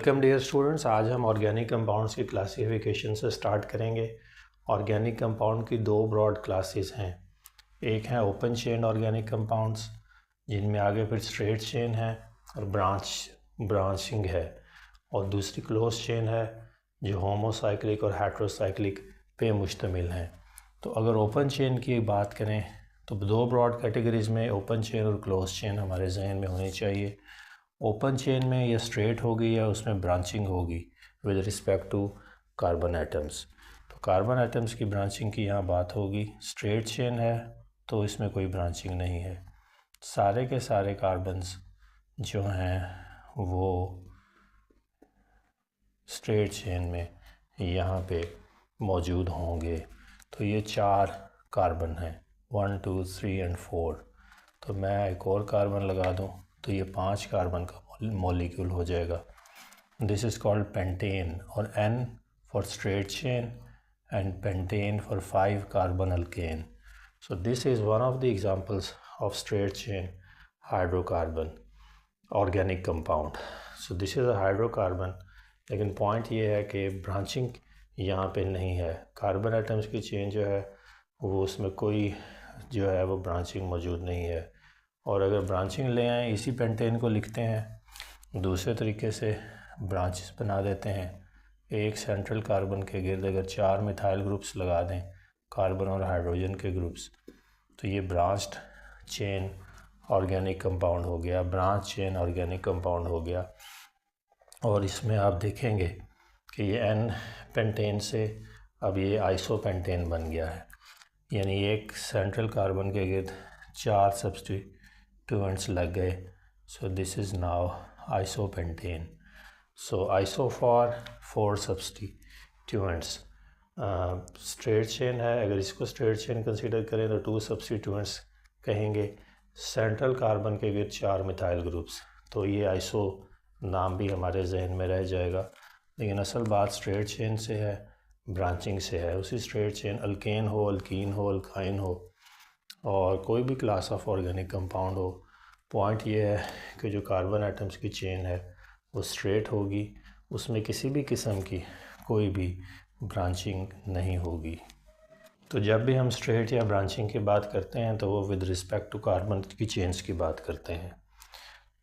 Welcome dear students. आज हम organic compounds की क्लासिफिकेशन से स्टार्ट करेंगे। ऑर्गेनिक कंपाउंड की दो ब्रॉड क्लासेस हैं। एक है ओपन चेन ऑर्गेनिक कंपाउंड्स, जिनमें आगे फिर स्ट्रेट चेन है और ब्रांचिंग है, और दूसरी क्लोज चेन है जो होमोसाइक्लिक और हेट्रोसाइक्लिक पे मुश्तमिल हैं। तो अगर ओपन चेन की बात करें तो दो ब्रॉड कैटेगरीज़ में ओपन चेन और क्लोज चेन हमारे जहन में होनी चाहिए। ओपन चेन में या स्ट्रेट होगी या उसमें ब्रांचिंग होगी with respect to carbon atoms. तो कार्बन एटम्स की ब्रांचिंग की यहाँ बात होगी। स्ट्रेट चेन है तो इसमें कोई ब्रांचिंग नहीं है, सारे के सारे कार्बन्स जो हैं वो स्ट्रेट चेन में यहाँ पे मौजूद होंगे। तो ये 4 कार्बन हैं, 1 2 3 एंड 4। तो मैं एक और कार्बन लगा दूँ तो ये 5 कार्बन का मॉलिक्यूल हो जाएगा। दिस इज़ कॉल्ड पेंटेन, और N for straight chain and pentane for 5 carbon alkane. So this is one of the examples of straight chain hydrocarbon organic compound. So this is a hydrocarbon, लेकिन point ये है कि branching यहाँ पे नहीं है। Carbon atoms की chain जो है वो उसमें कोई जो है वो ब्रांचिंग मौजूद नहीं है। और अगर ब्रांचिंग ले आएँ, इसी पेंटेन को लिखते हैं दूसरे तरीके से, ब्रांचेस बना देते हैं। एक सेंट्रल कार्बन के गिर्द अगर 4 मिथाइल ग्रुप्स लगा दें, कार्बन और हाइड्रोजन के ग्रुप्स, तो ये ब्रांच्ड चेन ऑर्गेनिक कंपाउंड हो गया, ब्रांच चेन ऑर्गेनिक कंपाउंड हो गया। और इसमें आप देखेंगे कि ये N पेंटेन से अब ये आइसोपेंटेन बन गया है, यानी एक सेंट्रल कार्बन के गिर्द 4 सब्स्टिट्यूएंट्स लग गए। सो this is now isopentane. So iso for 4 substituents. Straight chain है, अगर इसको स्ट्रेट चेन कंसीडर करें तो 2 सब्स्टिट्यूएंट्स कहेंगे। सेंट्रल कार्बन के गिर्द 4 मिथाइल ग्रुप्स, तो ये आइसो नाम भी हमारे जहन में रह जाएगा। लेकिन असल बात स्ट्रेट चेन से है, ब्रांचिंग से है। उसी स्ट्रेट चेन अल्केन हो, अल्कीन हो, अल्काइन हो, और कोई भी क्लास ऑफ ऑर्गेनिक कंपाउंड हो, पॉइंट ये है कि जो कार्बन एटम्स की चेन है वो स्ट्रेट होगी, उसमें किसी भी किस्म की कोई भी ब्रांचिंग नहीं होगी। तो जब भी हम स्ट्रेट या ब्रांचिंग की बात करते हैं तो वो विद रिस्पेक्ट टू कार्बन की चेन्स की बात करते हैं।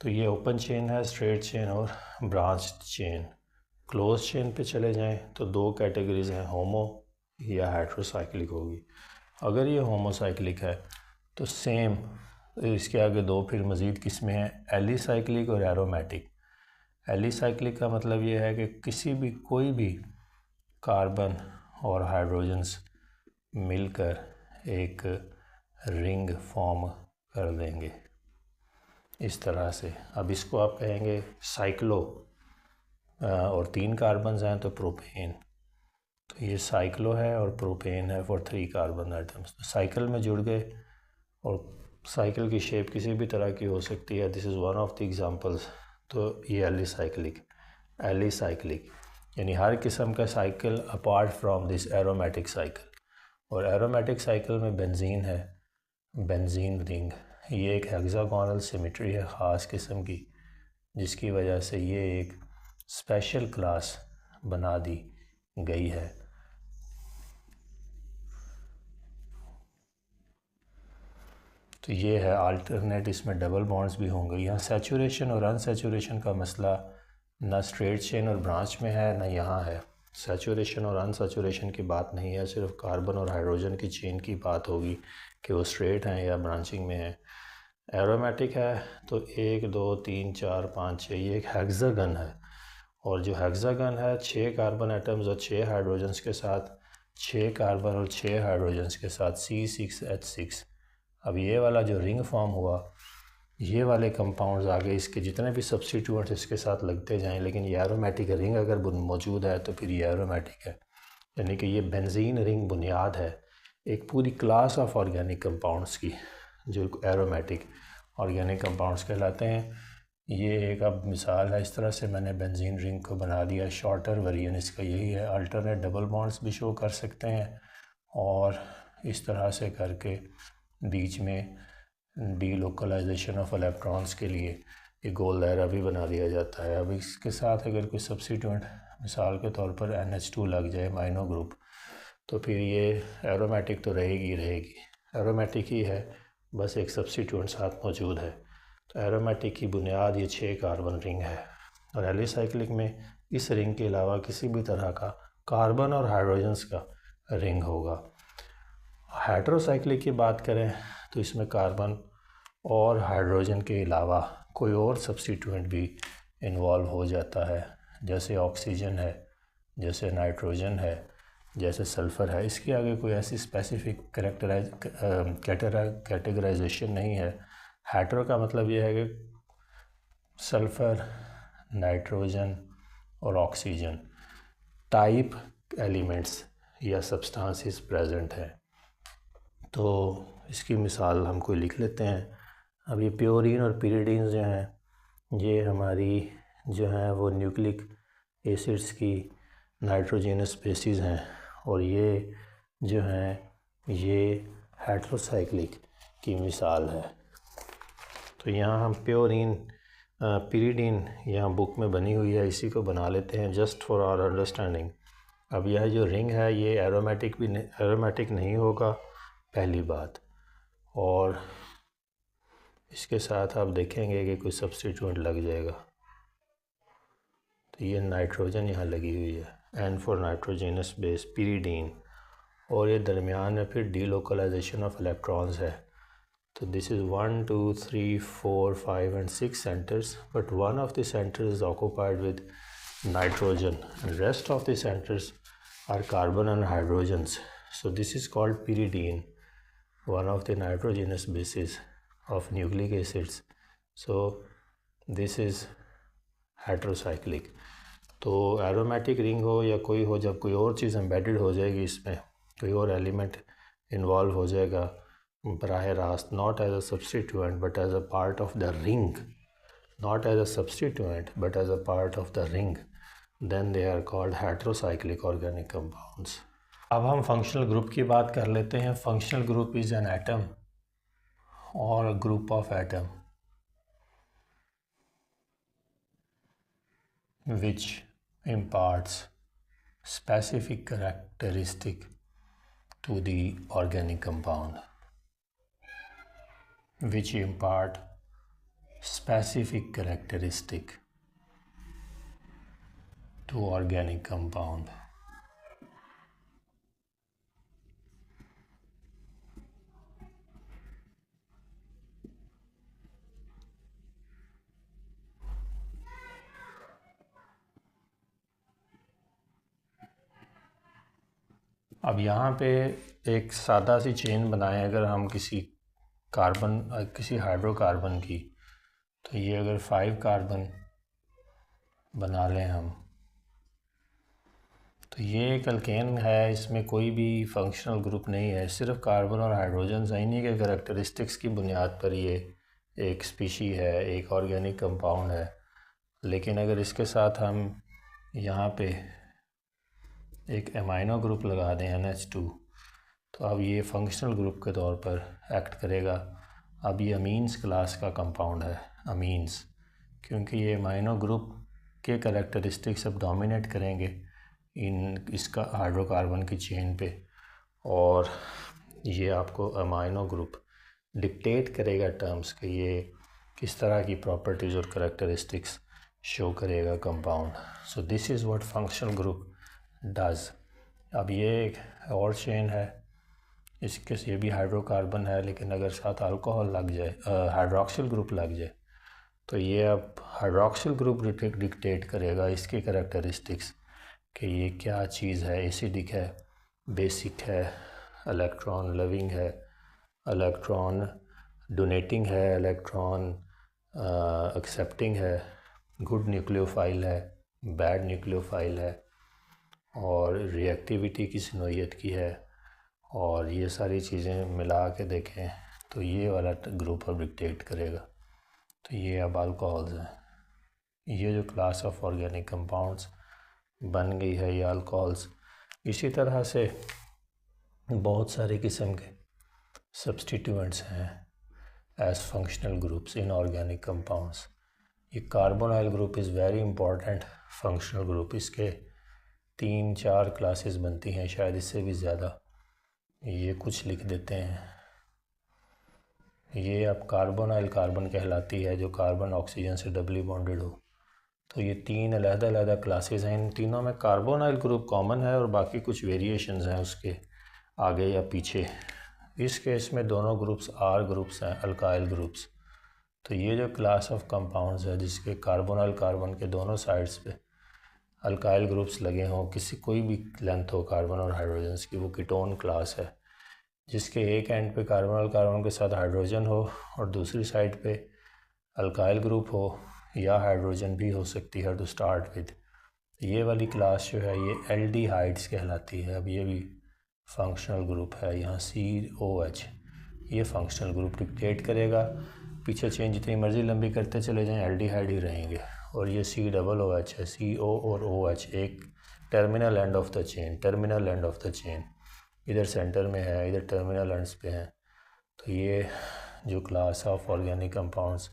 तो ये ओपन चेन है, स्ट्रेट चेन और ब्रांच्ड चेन। क्लोज चेन पे चले जाएं तो दो कैटेगरीज हैं, होमो या हेट्रोसाइक्लिक होगी। अगर ये होमोसाइक्लिक है तो सेम इसके आगे दो फिर मज़ीद किस्में हैं, एलिसाइक्लिक और एरोमेटिक। एलिसाइक्लिक का मतलब ये है कि किसी भी कोई भी कार्बन और हाइड्रोजन्स मिलकर एक रिंग फॉर्म कर देंगे इस तरह से। अब इसको आप कहेंगे साइक्लो, और 3 कार्बन्स हैं तो प्रोपेन। तो ये साइक्लो है और प्रोपेन है फॉर 3 कार्बन आइटम्स। तो साइकिल में जुड़ गए, और साइकिल की शेप किसी भी तरह की हो सकती है। This is one of the examples. तो ये एलिसाइक्लिक यानी हर किस्म का cycle apart from this aromatic cycle. और एरोमेटिक साइकिल में बेंजीन है, बेंजीन रिंग। ये एक हेक्सागोनल सिमेट्री है ख़ास किस्म की, जिसकी वजह से ये एक स्पेशल क्लास बना दी गई है। तो ये है अल्टरनेट, इसमें डबल बॉन्ड्स भी होंगे। यहाँ सैचुरेशन और अनसैचुरेशन का मसला ना स्ट्रेट चेन और ब्रांच में है ना यहाँ है। सैचुरेशन और अनसैचुरेशन की बात नहीं है, सिर्फ कार्बन और हाइड्रोजन की चेन की बात होगी कि वो स्ट्रेट हैं या ब्रांचिंग में है। एरोमेटिक है तो 1 2 3 4 5 6, ये एक हेक्सागन है। और जो हेक्सागन है 6 कार्बन एटम्स और 6 हाइड्रोजन्स के साथ, 6 कार्बन और 6 हाइड्रोजन्स के साथ C6H6। अब ये वाला जो रिंग फॉर्म हुआ, ये वाले कंपाउंड्स आगे इसके जितने भी सब्स्टिट्यूएंट्स इसके साथ लगते जाएं, लेकिन ये एरोमेटिक रिंग अगर मौजूद है तो फिर ये एरोमेटिक है। यानी कि ये बेंजीन रिंग बुनियाद है एक पूरी क्लास ऑफ ऑर्गेनिक कंपाउंड्स की, जो एरोमेटिक ऑर्गेनिक कंपाउंड्स कहलाते हैं। ये एक अब मिसाल है, इस तरह से मैंने बेंजीन रिंग को बना दिया। शॉर्टर वेरिएंट इसका यही है। अल्टरनेट डबल बॉन्ड्स भी शो कर सकते हैं, और इस तरह से करके बीच में डीलोकलाइजेशन ऑफ इलेक्ट्रॉन्स के लिए ये गोल दायरा भी बना दिया जाता है। अब इसके साथ अगर कोई सब्स्टिट्यूएंट मिसाल के तौर पर NH2 लग जाए अमाइनो ग्रुप, तो फिर ये एरोमेटिक तो रहेगी एरोमेटिक ही है, बस एक सब्स्टिट्यूएंट साथ मौजूद है। तो एरोमेटिक की बुनियाद ये 6 कार्बन रिंग है। और एलिसाइक्लिक में इस रिंग के अलावा किसी भी तरह का कार्बन और हाइड्रोजन्स का रिंग होगा। हाइड्रोसाइक्लिक की बात करें तो इसमें कार्बन और हाइड्रोजन के अलावा कोई और सब्स्टिट्यूएंट भी इन्वॉल्व हो जाता है, जैसे ऑक्सीजन है, जैसे नाइट्रोजन है, जैसे सल्फ़र है। इसके आगे कोई ऐसी स्पेसिफिक कैटेगराइजेशन नहीं है। हेटेरो का मतलब यह है कि सल्फ़र, नाइट्रोजन और ऑक्सीजन टाइप एलिमेंट्स या सब्सटेंसेस प्रेजेंट हैं। तो इसकी मिसाल हम कोई लिख लेते हैं। अब ये प्योरीन और पिरिडीन जो हैं, ये हमारी जो हैं वो न्यूक्लिक एसिड्स की नाइट्रोजनस बेसिस हैं, और ये जो हैं ये हेटेरोसाइक्लिक की मिसाल है। तो यहाँ हम प्योरीन पिरिडीन यहाँ बुक में बनी हुई है, इसी को बना लेते हैं जस्ट फॉर आवर अंडरस्टैंडिंग। अब यह जो रिंग है ये एरोमेटिक नहीं होगा, पहली बात। और इसके साथ आप देखेंगे कि कोई सब्स्टिट्यूएंट लग जाएगा, तो ये नाइट्रोजन यहाँ लगी हुई है, N for nitrogenous base pyridine. और ये दरमियान में फिर डीलोकलाइजेशन ऑफ इलेक्ट्रॉन्स है। तो this is 1 2 3 4 5 and 6 centers, but one of the centers is occupied with nitrogen and rest of the centers are carbon and hydrogens. So this is called pyridine, one of the nitrogenous bases of nucleic acids. So this is heterocyclic. तो aromatic ring हो या कोई हो, जब कोई और चीज़ embedded हो जाएगी, इसमें कोई और एलिमेंट इन्वॉल्व हो जाएगा बराह रास्त, not as a substituent but as a part of the ring, not as a substituent but as a part of the ring, then they are called heterocyclic organic compounds. अब हम functional group की बात कर लेते हैं। Functional group is an atom और a group of atom which imparts specific characteristic to the organic compound, which impart specific characteristic to organic compound. अब यहाँ पे एक सादा सी चेन बनाएं अगर हम किसी हाइड्रोकार्बन की, तो ये अगर 5 कार्बन बना लें हम, तो ये एक अल्केन है, इसमें कोई भी फंक्शनल ग्रुप नहीं है, सिर्फ कार्बन और हाइड्रोजन है। इन्हीं के करैक्टरिस्टिक्स की बुनियाद पर ये एक स्पीशी है, एक ऑर्गेनिक कंपाउंड है। लेकिन अगर इसके साथ हम यहाँ पे एक अमाइनो ग्रुप लगा दें NH2, तो अब ये फंक्शनल ग्रुप के तौर पर एक्ट करेगा। अब ये अमीन्स क्लास का कंपाउंड है, अमीन्स, क्योंकि ये अमाइनो ग्रुप के करैक्टरिस्टिक्स अब डोमिनेट करेंगे इसका हाइड्रोकार्बन की चेन पे, और ये आपको अमाइनो ग्रुप डिक्टेट करेगा टर्म्स के ये किस तरह की प्रॉपर्टीज़ और करैक्टरिस्टिक्स शो करेगा compound. So this is what functional group does. अब ये एक और चेन है, इसके ये भी हाइड्रोकार्बन है, लेकिन अगर साथ अल्कोहल लग जाए, हाइड्रोक्सिल ग्रुप लग जाए, तो ये अब हाइड्रोक्सिल ग्रुप डिक्टेट करेगा इसके करैक्टरिस्टिक्स कि ये क्या चीज़ है, एसिडिक है, बेसिक है, इलेक्ट्रॉन लविंग है, इलेक्ट्रॉन डोनेटिंग है, इलेक्ट्रॉन एक्सेप्टिंग है, गुड न्यूक्लियोफाइल है, बैड न्यूक्लियोफाइल है, और रिएक्टिविटी किस नोयत की है, और ये सारी चीज़ें मिला के देखें तो ये वाला ग्रुप अब डिक्टेट करेगा। तो ये अब अल्कोहल्स हैं। ये जो क्लास ऑफ ऑर्गेनिक कंपाउंड्स बन गई है ये अल्कोहल्स। इसी तरह से बहुत सारे किस्म के सब्स्टिट्यूएंट्स हैं as functional groups in organic compounds. ये carbonyl group is very important functional group. इसके 3-4 क्लासेस बनती हैं, शायद इससे भी ज़्यादा। ये कुछ लिख देते हैं। ये अब कार्बोनाइल कार्बन कहलाती है जो कार्बन ऑक्सीजन से डबली बॉन्डेड हो। तो ये 3 अलग-अलग क्लासेस हैं। इन तीनों में कार्बोनाइल ग्रुप कॉमन है और बाकी कुछ वेरिएशंस हैं उसके आगे या पीछे। इस केस में दोनों ग्रुप्स आर ग्रुप्स हैं, अल्काइल ग्रुप्स। तो ये जो क्लास ऑफ कंपाउंड्स है जिसके कार्बोनाइल कार्बन के दोनों साइड्स पे अल्काइल ग्रुप्स लगे हों, किसी कोई भी लेंथ हो कार्बन और हाइड्रोजन की, वो कीटोन क्लास है। जिसके एक एंड पे कार्बोनाइल कार्बन के साथ हाइड्रोजन हो और दूसरी साइड पे अल्काइल ग्रुप हो, या हाइड्रोजन भी हो सकती है टू स्टार्ट विद। ये वाली क्लास जो है ये एल्डिहाइड्स कहलाती है। अब ये भी फंक्शनल ग्रुप है। यहाँ COH ये फंक्शनल ग्रुप डिक्टेट करेगा। पीछे चेन जितनी मर्जी लंबी करते चले जाएं एल्डिहाइड ही रहेंगे। और ये COOH है। CO और OH एक terminal end of the chain, terminal end of the chain. इधर सेंटर में है, इधर टर्मिनल एंड्स पे हैं। तो ये जो क्लास ऑफ ऑर्गेनिक कंपाउंड्स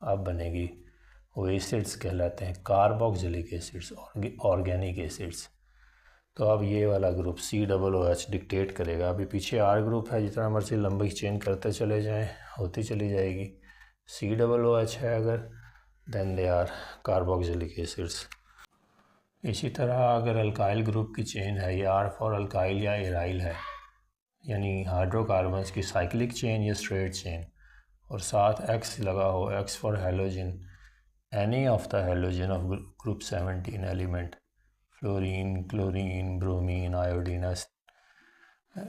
अब बनेगी वो एसिड्स कहलाते हैं, कार्बोक्सिलिक एसिड्स, ऑर्गेनिक एसिड्स। तो अब ये वाला ग्रुप COOH डिक्टेट करेगा। अभी पीछे R ग्रुप है, जितना मर्जी लंबी चेन करते चले जाएं होती चली जाएगी। COOH है अगर, then they are carboxylic acids. इसी तरह अगर अल्काइल ग्रुप की चेन है, ये R फॉर अल्काइल या एराइल है, यानी हाइड्रोकार्बन्स की साइक्लिक चेन या स्ट्रेट चेन, और साथ X लगा हो, X for halogen, any of the halogen of group 17 element, fluorine, chlorine, bromine, iodine.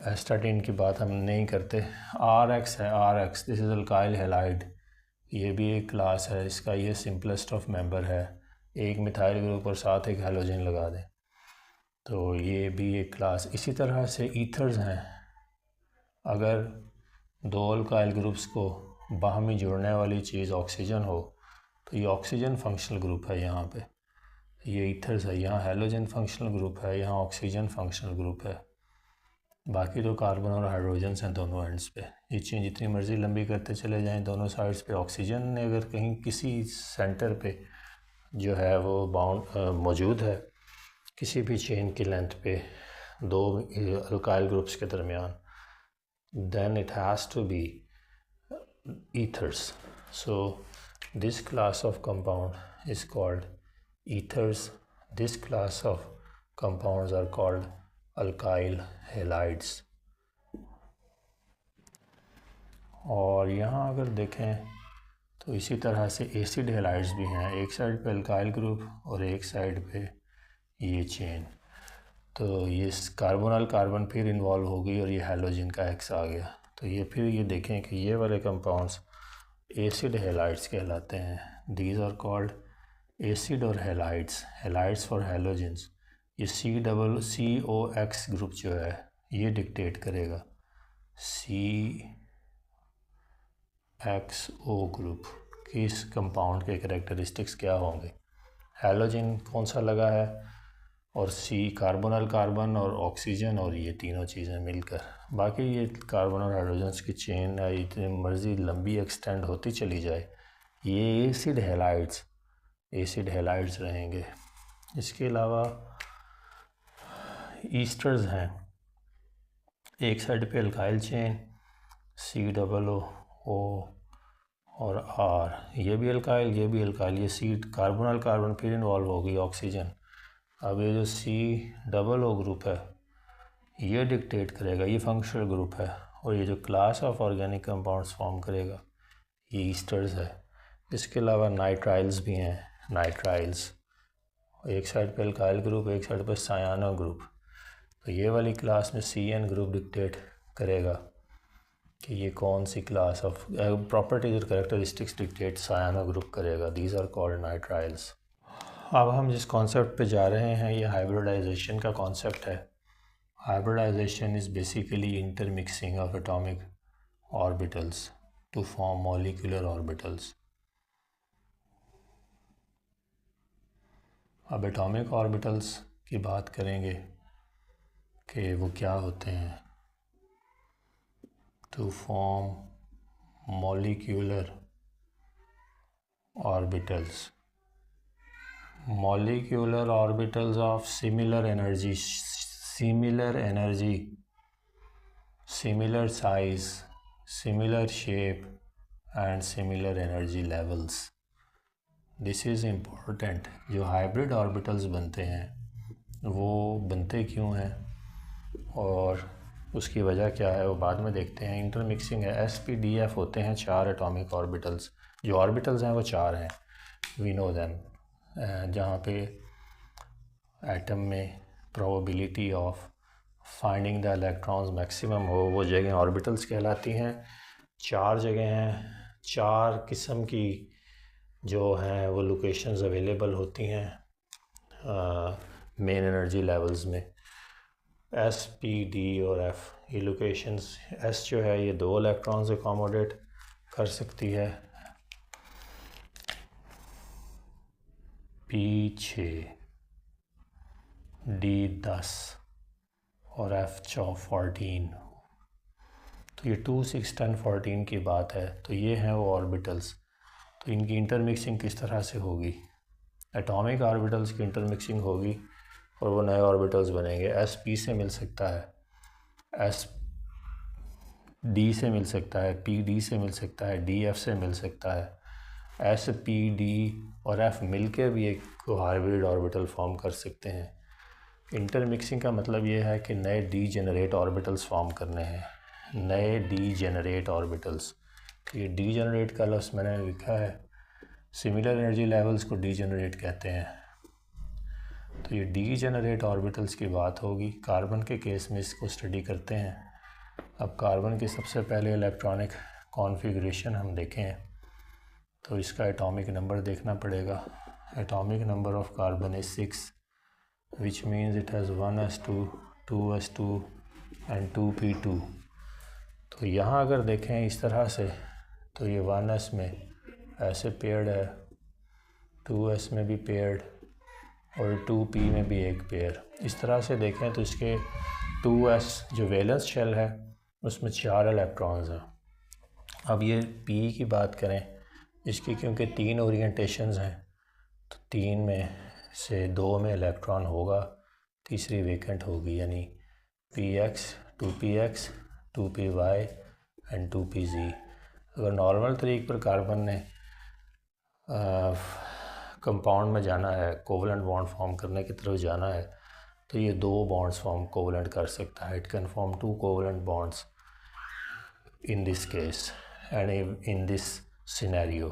Astatine की बात हम नहीं करते। RX है, RX this is alkyl halide. ये भी एक क्लास है, इसका ये सिंपलेस्ट ऑफ मेंबर है। एक मिथाइल ग्रुप और साथ एक हेलोजन लगा दें तो ये भी एक क्लास। इसी तरह से ईथर्स हैं। अगर दो अल्काइल ग्रुप्स को बाहमी जुड़ने वाली चीज़ ऑक्सीजन हो तो ये ऑक्सीजन फंक्शनल ग्रुप है। यहाँ पे ये ईथर्स है, यहाँ हेलोजन फंक्शनल ग्रुप है, यहाँ ऑक्सीजन फंक्शनल ग्रुप है। बाकी तो कार्बन और हाइड्रोजन हैं दोनों एंड्स पे। ये चेन जितनी मर्जी लंबी करते चले जाएं दोनों साइड्स पे ऑक्सीजन ने अगर कहीं किसी सेंटर पे जो है वो बाउंड मौजूद है किसी भी चेन की लेंथ पे दो अल्काइल ग्रुप्स के दरमियान, then it has to be ethers. So this class of compound is called ethers. This class of compounds are called alkyl halides. और यहाँ अगर देखें तो इसी तरह से एसिड हेलाइड्स भी हैं। एक साइड पे अल्काइल ग्रुप और एक साइड पे ये चेन। तो ये कार्बोनाइल कार्बन फिर इन्वॉल्व हो गई और ये हेलोजन का X आ गया। तो ये फिर ये देखें कि ये वाले कंपाउंड्स एसिड हेलाइड्स कहलाते हैं। दीज आर कॉल्ड एसिड और हेलाइड्स, हेलाइड्स फॉर हेलोजन्स। ये COX ग्रुप जो है ये डिक्टेट करेगा CXO ग्रुप कि इस कंपाउंड के कैरेक्टरिस्टिक्स क्या होंगे। हेलोजन कौन सा लगा है और कार्बोनाइल कार्बन और ऑक्सीजन और ये तीनों चीज़ें मिलकर। बाकी ये कार्बन और हाइड्रोजन की चेन है, इतनी मर्जी लंबी एक्सटेंड होती चली जाए, ये एसिड हेलाइड्स रहेंगे। इसके अलावा ईस्टर्स हैं। एक साइड पे अल्काइल चेन COO और R, ये भी अल्काइल ये भी अल्काइल। ये कार्बोनाइल कार्बन फिर इन्वॉल्व हो गई ऑक्सीजन। अब ये जो COO ग्रुप है ये डिक्टेट करेगा, ये फंक्शनल ग्रुप है। और ये जो class of organic compounds form करेगा ये ईस्टर्स है। इसके अलावा नाइट्राइल्स भी हैं। नाइट्राइल्स एक साइड पे अल्काइल ग्रुप, एक साइड पे सायानो ग्रुप। तो ये वाली क्लास में CN ग्रुप डिक्टेट करेगा कि ये कौन सी क्लास ऑफ प्रॉपर्टीज और कैरेक्टरिस्टिक्स डिक्टेट सायानो ग्रुप करेगा। These are called nitriles. अब हम जिस कॉन्सेप्ट पे जा रहे हैं ये हाइब्रिडाइजेशन का कॉन्सेप्ट है। Hybridization is basically intermixing of atomic orbitals to form molecular orbitals. अब एटॉमिक ऑर्बिटल्स की बात करेंगे कि वो क्या होते हैं। To form molecular orbitals, molecular orbitals of similar energy, similar size, similar shape and similar energy levels. This is important. जो हाइब्रिड ऑर्बिटल्स बनते हैं वो बनते क्यों हैं और उसकी वजह क्या है वो बाद में देखते हैं. इंटरमिक्सिंग है. SPDF होते हैं 4 एटॉमिक ऑर्बिटल्स. जो ऑर्बिटल्स हैं वो 4 हैं, वी नो दैम. जहाँ पे एटम में probability of finding the electrons maximum हो वो जगह ऑर्बिटल्स कहलाती हैं. 4 जगह हैं, 4 किस्म की जो हैं वो लोकेशंस अवेलेबल होती हैं मेन एनर्जी लेवल्स में. S, P, D और F ये लोकेशंस. S जो है ये 2 इलेक्ट्रॉन्स अकोमोडेट कर सकती है, P 6, D 10 और F 14. तो ये 2, 6, 10, 14 की बात है. तो ये हैं वो ऑर्बिटल्स. तो इनकी इंटरमिक्सिंग किस तरह से होगी? एटॉमिक ऑर्बिटल्स की इंटरमिक्सिंग होगी और वो नए ऑर्बिटल्स बनेंगे. SP से मिल सकता है, SD से मिल सकता है, PD से मिल सकता है, DF से मिल सकता है. SPD और F मिलके भी एक हाइब्रिड ऑर्बिटल फॉर्म कर सकते हैं. इंटरमिक्सिंग का मतलब ये है कि नए डीजेनरेट ऑर्बिटल्स फॉर्म करने हैं, नए डीजेनरेट ऑर्बिटल्स. ये डीजेनरेट का लफ्ज़ मैंने लिखा है. सिमिलर एनर्जी लेवल्स को डीजेनरेट कहते हैं. तो ये डीजेनरेट ऑर्बिटल्स की बात होगी. कार्बन के केस में इसको स्टडी करते हैं. अब कार्बन की सबसे पहले इलेक्ट्रॉनिक कॉन्फ़िगरेशन हम देखें तो इसका एटॉमिक नंबर देखना पड़ेगा. Atomic number of carbon is 6 which means it has 1s2, 2s2 and 2p2. तो यहाँ अगर देखें इस तरह से तो ये 1s में ऐसे पेयर्ड है, 2s में भी पेयर्ड और 2p में भी एक पेयर. इस तरह से देखें तो इसके 2s जो वैलेंस शेल है उसमें 4 इलेक्ट्रॉन्स हैं. अब ये p की बात करें, इसकी क्योंकि 3 ओरिएंटेशंस हैं तो 3 में से 2 में इलेक्ट्रॉन होगा, तीसरी वेकेंट होगी, यानी px, 2px, 2py and 2pz. अगर नॉर्मल तरीके पर कार्बन ने कंपाउंड में जाना है, कोवलेंट बॉन्ड फॉर्म करने की तरफ जाना है तो ये 2 बॉन्ड्स फॉर्म कोवलेंट कर सकता है. It can form 2 covalent bonds in this case and in this scenario.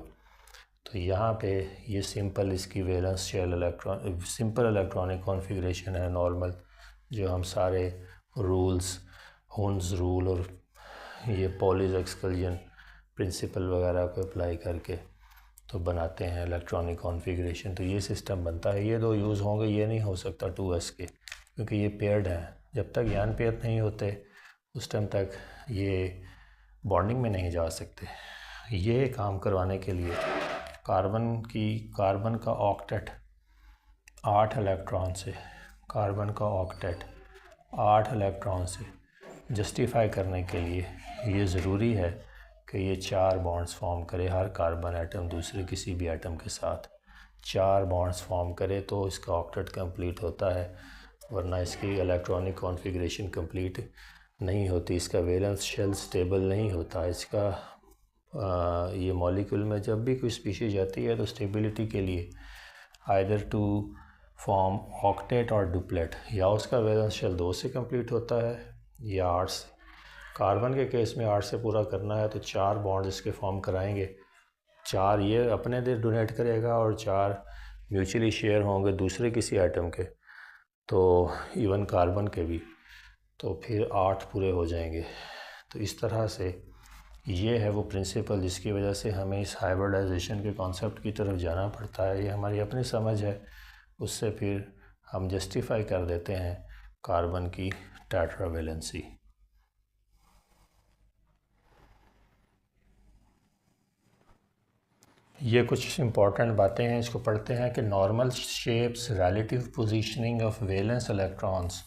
तो यहाँ पे ये सिंपल इसकी valence shell electron simple electronic configuration है नॉर्मल, जो हम सारे रूल्स, हुन्स रूल और ये पॉलीज एक्सकल्जन प्रिंसिपल वगैरह को अप्लाई करके तो बनाते हैं इलेक्ट्रॉनिक कॉन्फ़िगरेशन. तो ये सिस्टम बनता है. ये 2 यूज़ होंगे, ये नहीं हो सकता 2s के, क्योंकि ये पेयर्ड हैं. जब तक यान पेयर नहीं होते उस टाइम तक ये बॉन्डिंग में नहीं जा सकते. ये काम करवाने के लिए कार्बन का ऑक्टेट 8 इलेक्ट्रॉन से, कार्बन का ऑक्टेट 8 इलेक्ट्रॉन से जस्टिफाई करने के लिए ये ज़रूरी है कि ये 4 बॉन्ड्स फॉर्म करे. हर कार्बन एटम दूसरे किसी भी एटम के साथ 4 बॉन्ड्स फॉर्म करे तो इसका ऑक्टेट कंप्लीट होता है, वरना इसकी इलेक्ट्रॉनिक कॉन्फ़िगरेशन कंप्लीट नहीं होती. इसका वैलेंस शेल स्टेबल नहीं होता. इसका ये मॉलिक्यूल में जब भी कोई स्पीशीज आती है तो स्टेबिलिटी के लिए आइदर टू फॉर्म ऑक्टेट और डुप्लेट, या उसका वैलेंस शेल 2 से कंप्लीट होता है या 8 से. कार्बन के केस में 8 से पूरा करना है तो 4 बॉन्ड इसके फॉर्म कराएंगे. 4 ये अपने दे डोनेट करेगा और 4 म्यूचुअली शेयर होंगे दूसरे किसी एटम के, तो इवन कार्बन के भी, तो फिर 8 पूरे हो जाएंगे. तो इस तरह से ये है वो प्रिंसिपल जिसकी वजह से हमें इस हाइब्रिडाइजेशन के कॉन्सेप्ट की तरफ जाना पड़ता है. ये हमारी अपनी समझ है, उससे फिर हम जस्टिफाई कर देते हैं कार्बन की टेट्रावैलेंसी. ये कुछ इम्पॉर्टेंट बातें हैं, इसको पढ़ते हैं कि normal shapes, relative positioning of valence electrons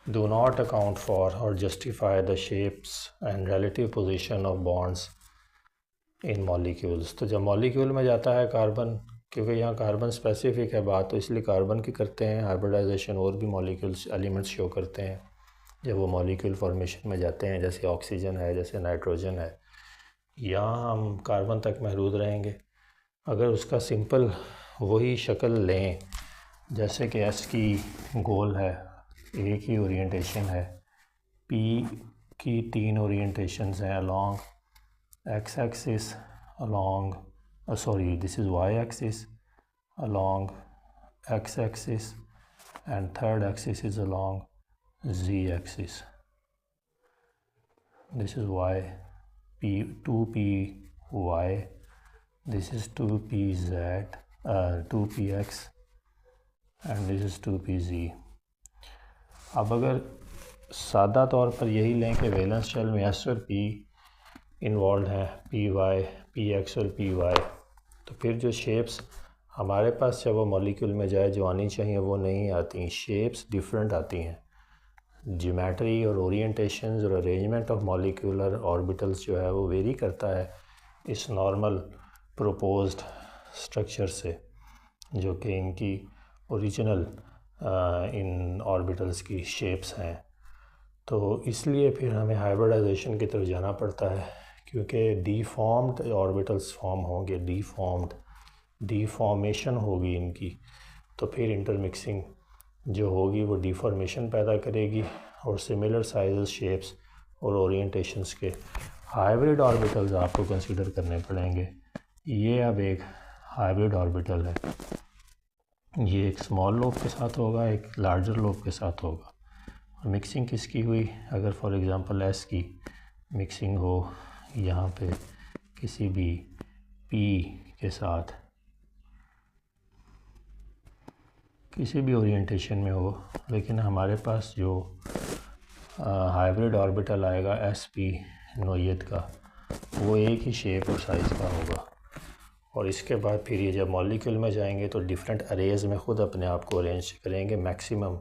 do not account for or justify the shapes and relative position of bonds in molecules. तो जब मॉलिक्यूल में जाता है कार्बन, क्योंकि यहाँ कार्बन स्पेसिफिक है बात, तो इसलिए कार्बन की करते हैं हाइब्रिडाइजेशन, और भी मॉलिक्यूल्स एलिमेंट्स शो करते हैं जब वो मॉलिक्यूल फॉर्मेशन में जाते हैं, जैसे ऑक्सीजन है, जैसे नाइट्रोजन है। यहाँ हम कार्बन तक महदूद रहेंगे। अगर उसका सिंपल वही शक्ल लें, जैसे कि एस की गोल है, एक ही ओरिएंटेशन है, पी की 3 ओरिएंटेशंस हैं along x axis, along this is y axis, along x axis, and third axis is along z axis. This is y, p 2p y, this is 2pz, 2px, and this is 2pz. अब अगर सादा तौर पर यही लें कि valence shell में s और p इन्वॉल्व हैं, पी वाई, पी एक्स और पी वाई, तो फिर जो शेप्स हमारे पास जब वो मॉलिक्यूल में जाए जो आनी चाहिए वो नहीं आती, शेप्स डिफरेंट आती हैं। ज्योमेट्री और ओरिएंटेशंस और अरेंजमेंट ऑफ मॉलिक्यूलर ऑर्बिटल्स जो है वो वेरी करता है इस नॉर्मल प्रोपोज्ड स्ट्रक्चर से, जो कि इनकी ओरिजिनल इन ऑर्बिटल्स की शेप्स हैं। तो इसलिए फिर हमें हाइब्रिडाइजेशन की तरफ जाना पड़ता है, क्योंकि डीफॉर्म्ड ऑर्बिटल्स फॉर्म होंगे, डीफॉर्मेशन होगी इनकी, तो फिर इंटरमिक्सिंग जो होगी वो डीफॉर्मेशन पैदा करेगी और सिमिलर साइज़, शेप्स और ओरिएंटेशंस के हाइब्रिड ऑर्बिटल्स आपको कंसीडर करने पड़ेंगे। ये अब एक हाइब्रिड ऑर्बिटल है, ये एक स्मॉल लोब के साथ होगा, एक लार्जर लोब के साथ होगा। मिक्सिंग किसकी हुई, अगर फॉर एग्ज़ाम्पल एस की मिक्सिंग हो यहाँ पे किसी भी पी के साथ, किसी भी ओरिएंटेशन में हो, लेकिन हमारे पास जो हाइब्रिड ऑर्बिटल आएगा एस पी नोयत का, वो एक ही शेप और साइज़ का होगा। और इसके बाद फिर ये जब मॉलिक्यूल में जाएंगे तो डिफरेंट अरेज में ख़ुद अपने आप को अरेंज करेंगे, मैक्सिमम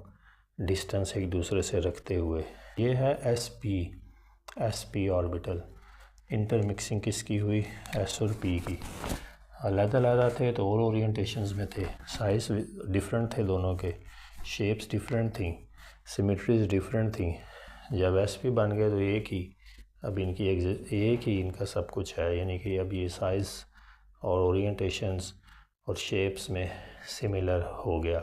डिस्टेंस एक दूसरे से रखते हुए। ये है एस पी ऑर्बिटल। इंटरमिक्सिंग किसकी हुई, एस और पी की। अलग-अलग थे तो और ओरिएंटेशंस में थे, साइज़ डिफरेंट थे दोनों के, शेप्स डिफरेंट थी, सिमेट्रीज डिफरेंट थी। जब एस पी बन गए तो एक ही, अब इनकी एक ही इनका सब कुछ है, यानी कि अब ये साइज़ और ओरिएंटेशंस और शेप्स में सिमिलर हो गया।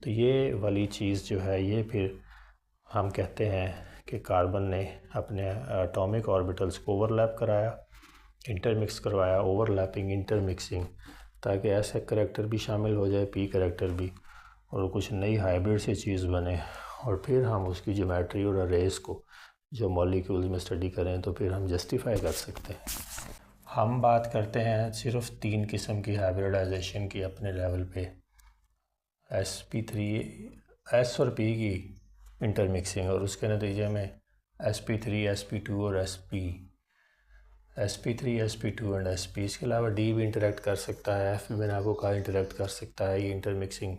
तो ये वाली चीज़ जो है, ये फिर हम कहते हैं कि कार्बन ने अपने एटॉमिक ऑर्बिटल्स को ओवरलैप कराया, इंटरमिक्स करवाया, ओवरलैपिंग इंटरमिक्सिंग, ताकि ऐसा करैक्टर भी शामिल हो जाए, पी करैक्टर भी, और कुछ नई हाइब्रिड सी चीज़ बने। और फिर हम उसकी ज्योमेट्री और अरेज को जो मॉलिक्यूल्स में स्टडी करें तो फिर हम जस्टिफाई कर सकते हैं। हम बात करते हैं सिर्फ 3 किस्म की हाइब्रिडाइजेशन की अपने लेवल पे, sp3 एस और पी की इंटरमिक्सिंग, और उसके नतीजे में sp3 sp2 और sp3 sp2 एंड sp। इसके अलावा d भी इंटरेक्ट कर सकता है, f भी बिना को का इंटरेक्ट कर सकता है। ये इंटरमिक्सिंग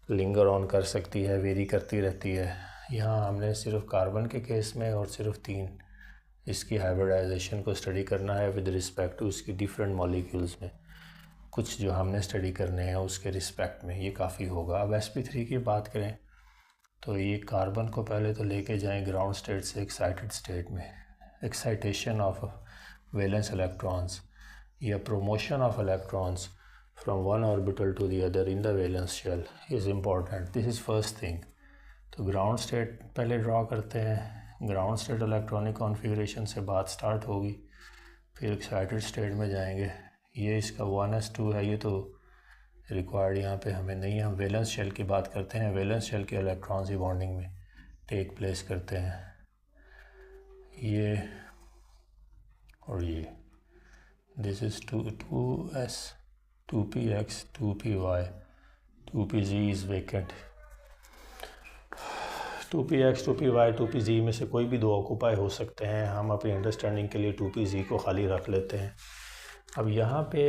लिंगर ऑन कर सकती है, वेरी करती रहती है। यहाँ हमने सिर्फ कार्बन के केस में और सिर्फ 3 इसकी हाइब्रिडाइजेशन को स्टडी करना है विद रिस्पेक्ट टू इसकी डिफरेंट मॉलिक्यूल्स में। कुछ जो हमने स्टडी करने हैं उसके रिस्पेक्ट में ये काफ़ी होगा। अब sp3 की बात करें तो ये कार्बन को पहले तो लेके जाएं ग्राउंड स्टेट से एक्साइटेड स्टेट में। एक्साइटेशन ऑफ वैलेंस इलेक्ट्रॉन्स या promotion of electrons from one orbital to the other in the valence shell is important. This is first thing. तो ग्राउंड स्टेट पहले ड्रॉ करते हैं, ग्राउंड स्टेट इलेक्ट्रॉनिक कॉन्फ़िगरेशन से बात start होगी, फिर excited state में जाएंगे। ये इसका 1s2 है, ये तो रिक्वायर्ड यहाँ पे हमें नहीं है। हम वैलेंस शेल की बात करते हैं, वैलेंस शेल के इलेक्ट्रॉन्स ही बॉन्डिंग में टेक प्लेस करते हैं, ये और ये। This is 2s 2px 2py 2pz is vacant. 2px 2py 2pz में से कोई भी 2 ऑक्यूपाई हो सकते हैं। हम अपनी अंडरस्टैंडिंग के लिए 2pz को खाली रख लेते हैं। अब यहाँ पे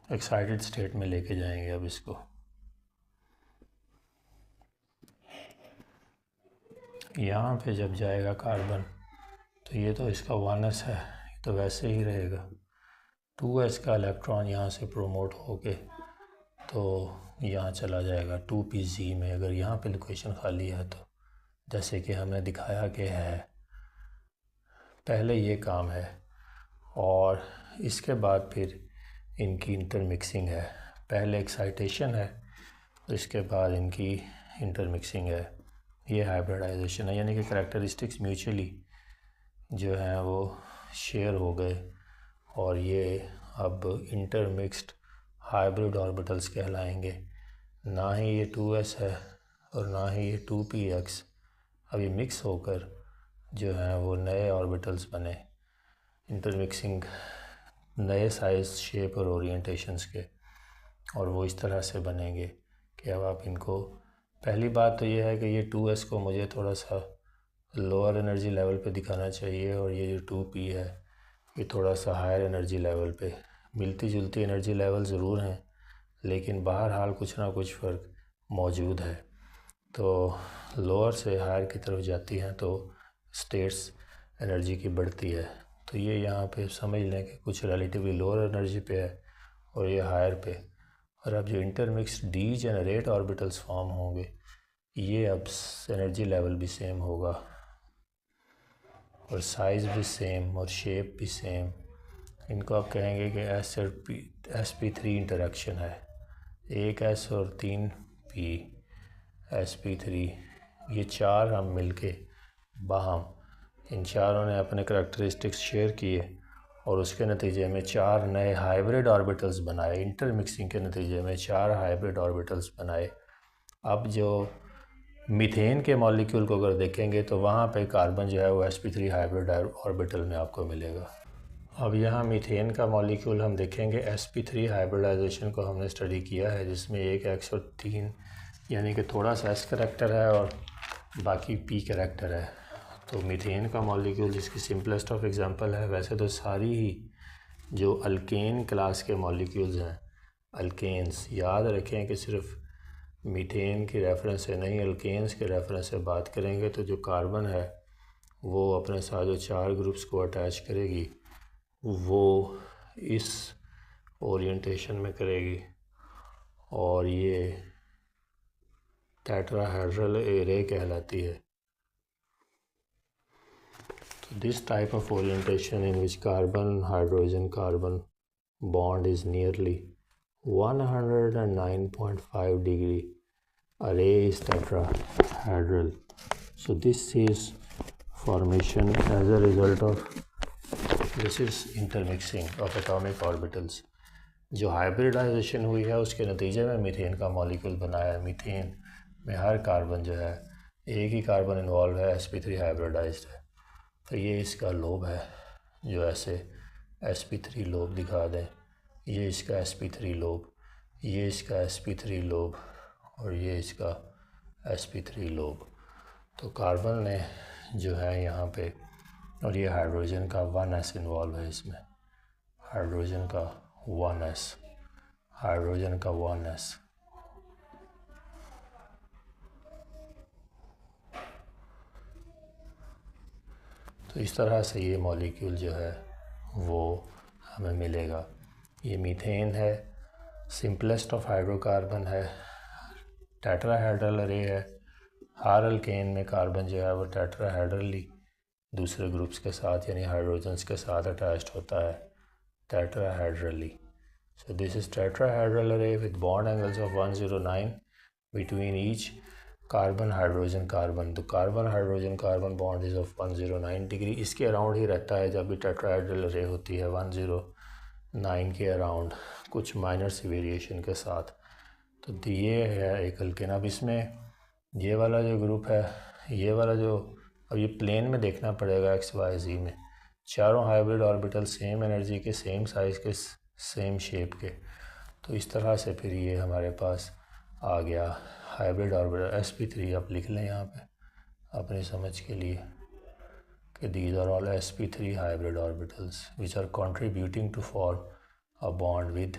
एक्साइटेड स्टेट में लेके जाएंगे। अब इसको यहाँ पे जब जाएगा कार्बन तो ये तो इसका 1s है, तो वैसे ही रहेगा। 2s का इलेक्ट्रॉन यहाँ से प्रोमोट होके तो यहाँ चला जाएगा 2pz में, अगर यहाँ पे लोकेशन खाली है तो, जैसे कि हमने दिखाया कि है। पहले ये काम है और इसके बाद फिर इनकी इंटरमिक्सिंग है। पहले एक्साइटेशन है, इसके बाद इनकी इंटरमिक्सिंग है। ये हाइब्रिडाइजेशन है, यानी कि करैक्टरिस्टिक्स म्यूचुअली जो हैं वो शेयर हो गए और ये अब इंटरमिक्स्ड हाइब्रिड ऑर्बिटल्स कहलाएंगे। ना ही ये 2s है और ना ही ये 2px, अभी मिक्स होकर जो हैं वो नए ऑर्बिटल्स बने, इंटरमिक्सिंग नए साइज़, शेप और ओरिएंटेशंस के, और वो इस तरह से बनेंगे कि अब आप इनको, पहली बात तो ये है कि ये 2s को मुझे थोड़ा सा लोअर एनर्जी लेवल पे दिखाना चाहिए और ये जो 2p है ये थोड़ा सा हायर एनर्जी लेवल पे। मिलती जुलती एनर्जी लेवल ज़रूर हैं लेकिन बहरहाल कुछ ना कुछ फ़र्क मौजूद है। तो लोअर से हायर की तरफ जाती हैं तो स्टेट्स एनर्जी की बढ़ती है। तो ये यहाँ पे समझ लें कि कुछ रिलेटिवली लोअर एनर्जी पे है और ये हायर पे। और अब जो इंटरमिक्स्ड डीजेनरेट ऑर्बिटल्स फॉर्म होंगे, ये अब एनर्जी लेवल भी सेम होगा और साइज़ भी सेम और शेप भी सेम। इनको आप कहेंगे कि sp3 इंटरेक्शन है, एक s और 3 p, sp3। ये चार हम मिलके बाहम, इन चारों ने अपने करैक्टरिस्टिक्स शेयर किए और उसके नतीजे में चार नए हाइब्रिड ऑर्बिटल्स बनाए। इंटरमिक्सिंग के नतीजे में चार हाइब्रिड ऑर्बिटल्स बनाए। अब जो मीथेन के मॉलिक्यूल को अगर देखेंगे तो वहाँ पे कार्बन जो है वो sp3 हाइब्रिड ऑर्बिटल में आपको मिलेगा। अब यहाँ मीथेन का मॉलिक्यूल हम देखेंगे, sp3 हाइब्रिडाइजेशन को हमने स्टडी किया है जिसमें एक x और 3 यानी कि थोड़ा सा s करैक्टर है और बाकी p करैक्टर है। तो मीथेन का मॉलिक्यूल जिसकी सिंपलेस्ट ऑफ एग्जांपल है, वैसे तो सारी ही जो अल्केन क्लास के मॉलिक्यूल्स हैं, अल्केन्स, याद रखें कि सिर्फ मीथेन की रेफरेंस से नहीं, अल्केन्स के रेफरेंस से बात करेंगे तो जो कार्बन है वो अपने साथ जो चार ग्रुप्स को अटैच करेगी वो इस ओरिएंटेशन में करेगी और ये टेट्राहेड्रल एरे कहलाती है। So this type of orientation in which carbon hydrogen carbon bond is nearly 109.5 degree, array is tetrahedral. So this is formation as a result of, this is intermixing of atomic orbitals। जो hybridisation हुई है उसके नतीजे में methane का molecule बनाया है। Methane में हर कार्बन जो है, एक ही कार्बन इन्वॉल्व है, sp3 हाइब्रिडाइज्ड है। तो ये इसका लोब है जो ऐसे sp3 लोब दिखा दें, ये इसका sp3 लोब, ये इसका sp3 लोब और ये इसका sp3 लोब। तो कार्बन ने जो है यहाँ पे, और ये हाइड्रोजन का 1s इन्वॉल्व है इसमें, हाइड्रोजन का 1s, हाइड्रोजन का 1s। तो इस तरह से ये मॉलिक्यूल जो है वो हमें मिलेगा। ये मीथेन है, सिंपलेस्ट ऑफ हाइड्रोकार्बन है, टेट्राहेड्रल अरे है। हर अल्केन में कार्बन जो है वो टेट्राहेड्रली दूसरे ग्रुप्स के साथ यानी हाइड्रोजन्स के साथ अटैच्ड होता है, tetrahedrally। So this is tetrahedral array with bond angles of 109 between each carbon hydrogen carbon। तो carbon hydrogen carbon bond is of 109 degree, इसके अराउंड ही रहता है जब भी टेट्राहेड्रल अरे होती है, 109 के अराउंड, कुछ माइनर सी वेरिएशन के साथ। तो ये है एक अल्केन। अब इसमें ये वाला जो ग्रुप है, ये वाला जो, अब ये प्लेन में देखना पड़ेगा x y z में, चारों हाइब्रिड ऑर्बिटल सेम एनर्जी के, सेम साइज़ के, सेम शेप के। तो इस तरह से फिर ये हमारे पास आ गया हाइब्रिड ऑर्बिटल sp3। आप लिख लें यहाँ पे अपनी समझ के लिए कि these are all sp3 hybrid orbitals which are contributing to form a bond with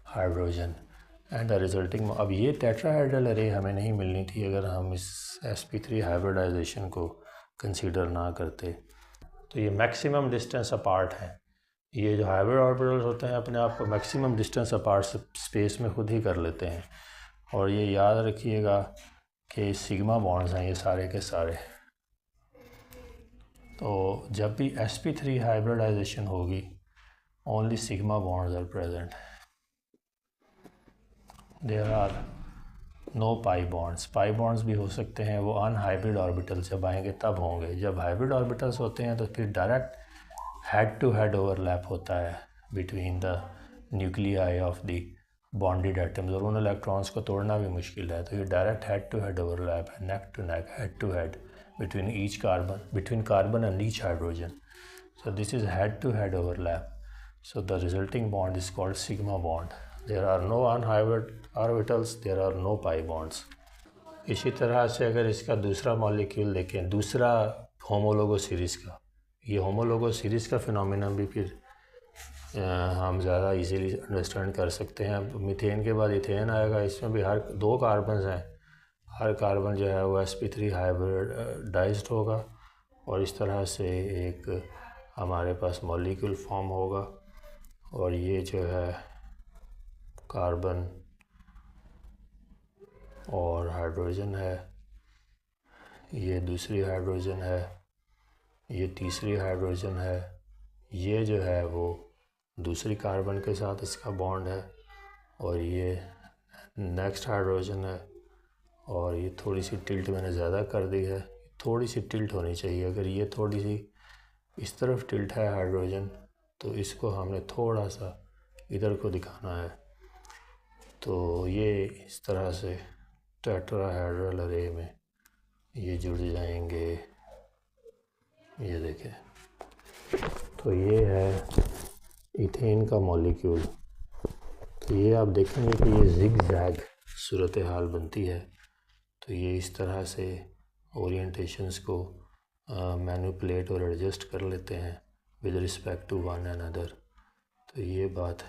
hydrogen and the resulting। अब ये टेट्राहेड्रल अरे हमें नहीं मिलनी थी अगर हम इस sp3 हाइब्रिडाइजेशन को कंसीडर ना करते। तो ये मैक्सिमम डिस्टेंस अपार्ट हैं। ये जो हाइब्रिड ऑर्बिटल्स होते हैं अपने आप को मैक्सिमम डिस्टेंस अपार्ट स्पेस में खुद ही कर लेते हैं। और ये याद रखिएगा कि सिग्मा बॉन्ड्स हैं ये सारे के सारे। तो जब भी sp3 हाइब्रिडाइजेशन होगी only sigma bonds are present, there are no pi bonds. Pi bonds भी हो सकते हैं, वो अनहाइब्रिड ऑर्बिटल्स जब आएंगे तब होंगे। जब हाइब्रिड ऑर्बिटल्स होते हैं तो फिर direct head to head overlap होता है between the nuclei of the bonded atoms, और उन इलेक्ट्रॉन्स को तोड़ना भी मुश्किल है। तो ये direct head to head overlap है, neck to neck, head to head between each carbon, between carbon and each hydrogen. So this is head to head overlap. So the resulting bond is called sigma bond. There are no unhybrid orbitals, there are no pi bonds. इसी तरह से अगर इसका दूसरा molecule देखें, दूसरा होमोलोगो series का, ये होमोलोगो सीरीज़ का फिनोमेना भी फिर हम ज़्यादा इजीली अंडरस्टैंड कर सकते हैं। मीथेन के बाद इथेन आएगा, इसमें भी हर 2 कार्बन हैं, हर कार्बन जो है वो sp3 हाइब्रिडाइज्ड होगा और इस तरह से एक हमारे पास मॉलिक्यूल फॉर्म होगा। और ये जो है कार्बन और हाइड्रोजन है, ये दूसरी हाइड्रोजन है, ये तीसरी हाइड्रोजन है, ये जो है वो दूसरी कार्बन के साथ इसका बॉन्ड है, और ये नेक्स्ट हाइड्रोजन है। और ये थोड़ी सी टिल्ट मैंने ज़्यादा कर दी है, थोड़ी सी टिल्ट होनी चाहिए। अगर ये थोड़ी सी इस तरफ टिल्ट है हाइड्रोजन तो इसको हमने थोड़ा सा इधर को दिखाना है। तो ये इस तरह से टेट्राहेड्रल अरे में ये जुड़ जाएंगे, ये देखें। तो ये है इथेन का मॉलिक्यूल। तो ये आप देखेंगे कि ये जिग जैग सूरत हाल बनती है। तो ये इस तरह से ओरिएंटेशंस को मैनिपुलेट और एडजस्ट कर लेते हैं with respect to one another. तो ये बात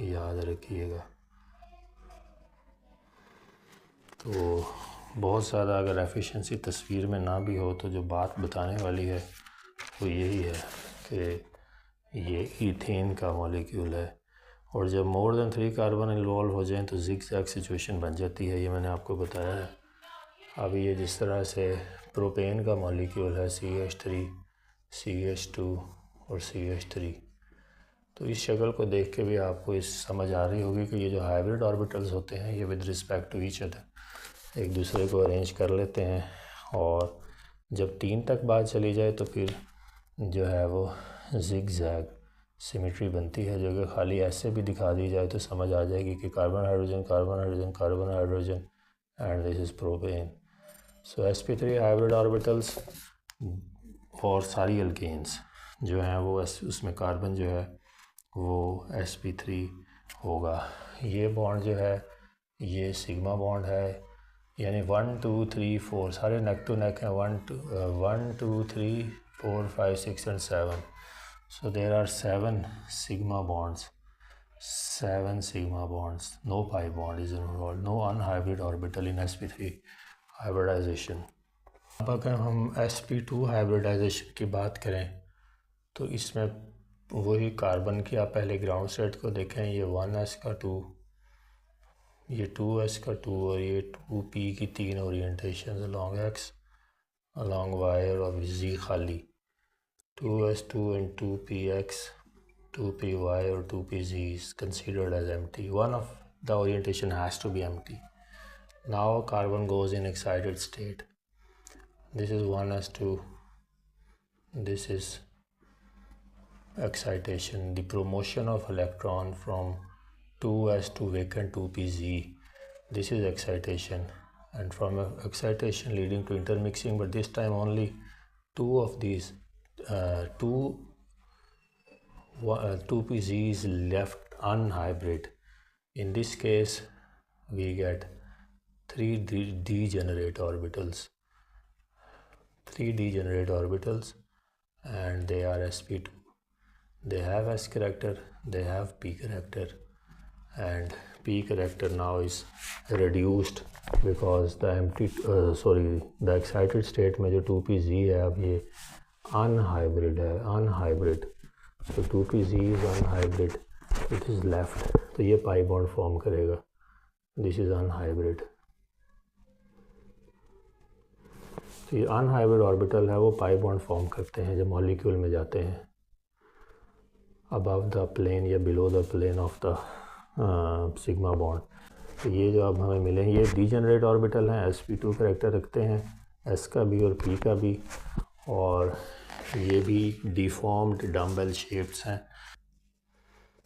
याद रखिएगा। तो बहुत ज़्यादा अगर एफिशिएंसी तस्वीर में ना भी हो तो जो बात बताने वाली है वो यही है कि ये ईथेन का मॉलिक्यूल है, और जब मोर देन 3 कार्बन इन्वॉल्व हो जाएं तो जिग जैग सिचुएशन बन जाती है। ये मैंने आपको बताया है। अभी ये जिस तरह से प्रोपेन का मॉलिक्यूल है CH3, CH2 और CH3, तो इस शक्ल को देख के भी आपको इस समझ आ रही होगी कि ये जो हाइब्रिड ऑर्बिटल्स होते हैं ये with respect to each other एक दूसरे को अरेंज कर लेते हैं। और जब 3 तक बात चली जाए तो फिर जो है वो जिग जैग सिमेट्री बनती है, जो कि खाली ऐसे भी दिखा दी जाए तो समझ आ जाएगी कि carbon hydrogen carbon hydrogen carbon hydrogen and this is propane. So sp3 hybrid orbitals और सारी एल्केन्स जो हैं वो उसमें कार्बन जो है वो sp3 होगा। ये बॉन्ड जो है ये सिग्मा बॉन्ड है, यानी 1 2 3 4 सारे नेक टू नेक हैं। 1 2 3 4 5 6 and 7। So there are 7 sigma bonds, 7 sigma bonds. No pi bond is involved. No unhybrid orbital in sp3 hybridization. अब अगर हम sp2 hybridization की बात करें तो इसमें वही कार्बन की आप पहले ग्राउंड स्टेट को देखें। ये 1s का 2, ये 2s का 2 और ये 2p की 3 orientation along x, along y और z खाली 2s2 and 2px, 2py or 2pz is considered as empty. One of the orientation has to be empty. Now carbon goes in excited state. This is 1s2. This is excitation, the promotion of electron from 2s to vacant 2pz. This is excitation, and from excitation leading to intermixing, but this time only 2 of these 2pz is left unhybrid. In this case we get 3 degenerate orbitals, and they are sp2. They have s character, they have p character, and p character now is reduced because the the excited state में जो 2pz है अब ये unhybrid है, unhybrid. तो 2pz is unhybrid, it is left, तो ये pi bond form करेगा, दिस इज़ अनहाइब्रिड। तो ये अनहाइब्रिड ऑर्बिटल है, वो पाई बॉन्ड फॉर्म करते हैं जब मॉलिक्यूल में जाते हैं अबव द प्लेन या below the plane of the sigma bond. तो ये जो अब हमें मिले हैं ये डीजेनरेट ऑर्बिटल हैं, sp2 करेक्टर रखते हैं, s का भी और p का भी, और ये भी डिफॉर्म्ड डम्बल शेप्स हैं।